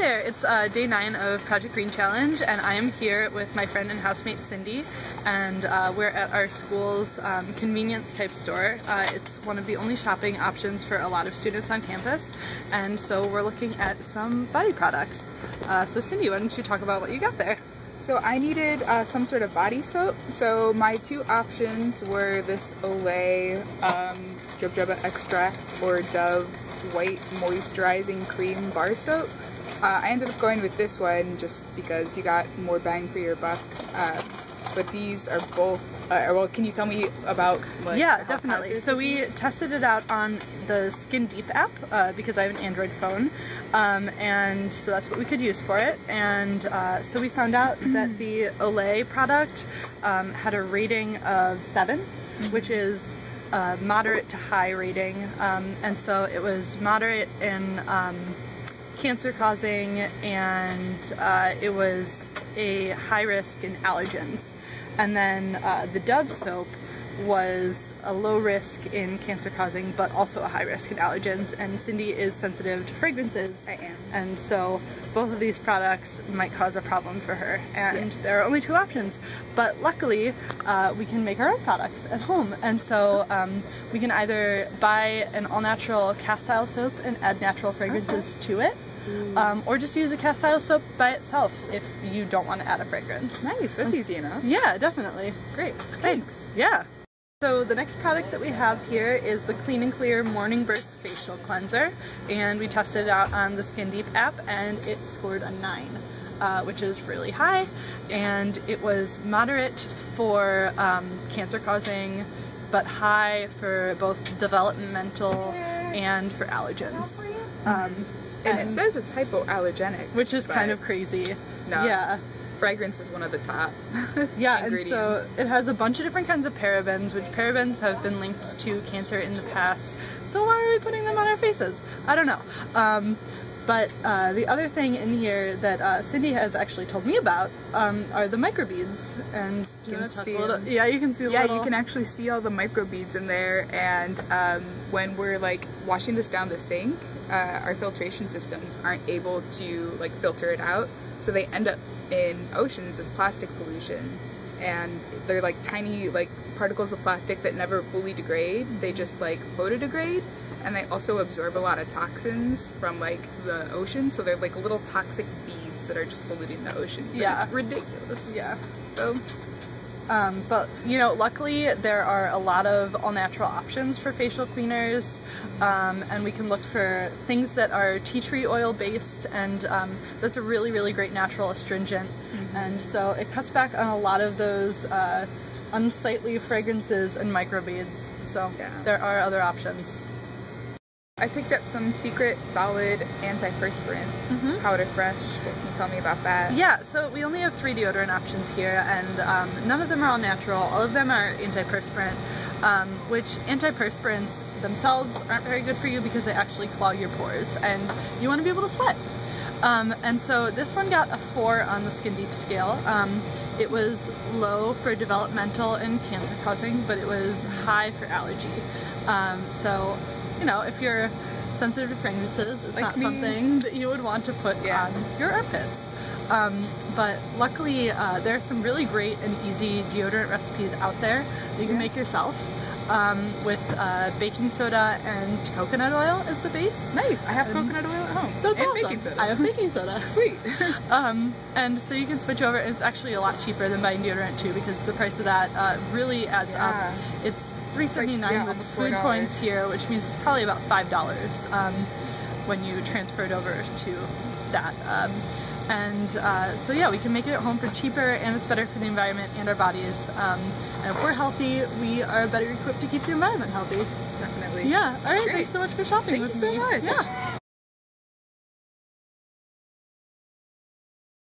there, it's day 9 of Project Green Challenge, and I am here with my friend and housemate Cindy, and we're at our school's convenience type store. It's one of the only shopping options for a lot of students on campus, and so we're looking at some body products. So Cindy, why don't you talk about what you got there? So I needed some sort of body soap. So my two options were this Olay Jojoba Extract or Dove White Moisturizing Cream Bar Soap. I ended up going with this one just because you got more bang for your buck. But these are both, well, can you tell me about Yeah, definitely. So we tested it out on the Skin Deep app because I have an Android phone, and so that's what we could use for it. And so we found out that the Olay product had a rating of 7, which is moderate to high rating, and so it was moderate in cancer causing, and it was a high risk in allergens. And then the Dove soap was a low risk in cancer causing, but also a high risk in allergens. And Cindy is sensitive to fragrances. I am. And so both of these products might cause a problem for her. And there are only 2 options. But luckily, we can make our own products at home. And so we can either buy an all-natural cast-iron soap and add natural fragrances to it. Or just use a cast-iron soap by itself if you don't want to add a fragrance. Nice, that's easy enough. Yeah, definitely. Great, thanks. Yeah. So the next product that we have here is the Clean and Clear Morning Burst Facial Cleanser, and we tested it out on the Skin Deep app, and it scored a 9, which is really high, and it was moderate for cancer causing, but high for both developmental and for allergens. And it says it's hypoallergenic, which is kind of crazy. No, yeah. Fragrance is one of the top yeah, ingredients. And so it has a bunch of different kinds of parabens, which parabens have been linked to cancer in the past. So why are we putting them on our faces? I don't know. But the other thing in here that Cindy has actually told me about are the microbeads. And do you want to talk a little? Yeah, you can see. Yeah, you can actually see all the microbeads in there. And when we're like washing this down the sink, our filtration systems aren't able to like filter it out, so they end up in oceans as plastic pollution. And they're like tiny like particles of plastic that never fully degrade. They just like photodegrade. And they also absorb a lot of toxins from like the ocean, so they're like little toxic beads that are just polluting the ocean. So yeah, it's ridiculous. Yeah. So, but you know, luckily there are a lot of all-natural options for facial cleaners, and we can look for things that are tea tree oil based, and that's a really, really great natural astringent. And so it cuts back on a lot of those unsightly fragrances and microbeads. So there are other options. I picked up some Secret Solid Antiperspirant Powder Fresh. What can you tell me about that? Yeah, so we only have 3 deodorant options here, and none of them are all natural. All of them are antiperspirant, which antiperspirants themselves aren't very good for you because they actually clog your pores, and you want to be able to sweat. And so this one got a 4 on the Skin Deep scale. It was low for developmental and cancer causing, but it was high for allergy. So, you know, if you're sensitive to fragrances, it's not something that you would want to put on your armpits. But luckily, there are some really great and easy deodorant recipes out there that you can make yourself. With baking soda and coconut oil as the base. Nice! I have coconut oil at home. That's and awesome. Baking soda. I have baking soda. Sweet! And so you can switch over, and it's actually a lot cheaper than buying deodorant too, because the price of that really adds up. It's $3.79 with food points here, which means it's probably about $5 when you transfer it over to that. So yeah, we can make it at home for cheaper, and it's better for the environment and our bodies. And if we're healthy, we are better equipped to keep the environment healthy. Definitely. Yeah. All right. Great. Thanks so much for shopping with me. Thank you so much. Yeah.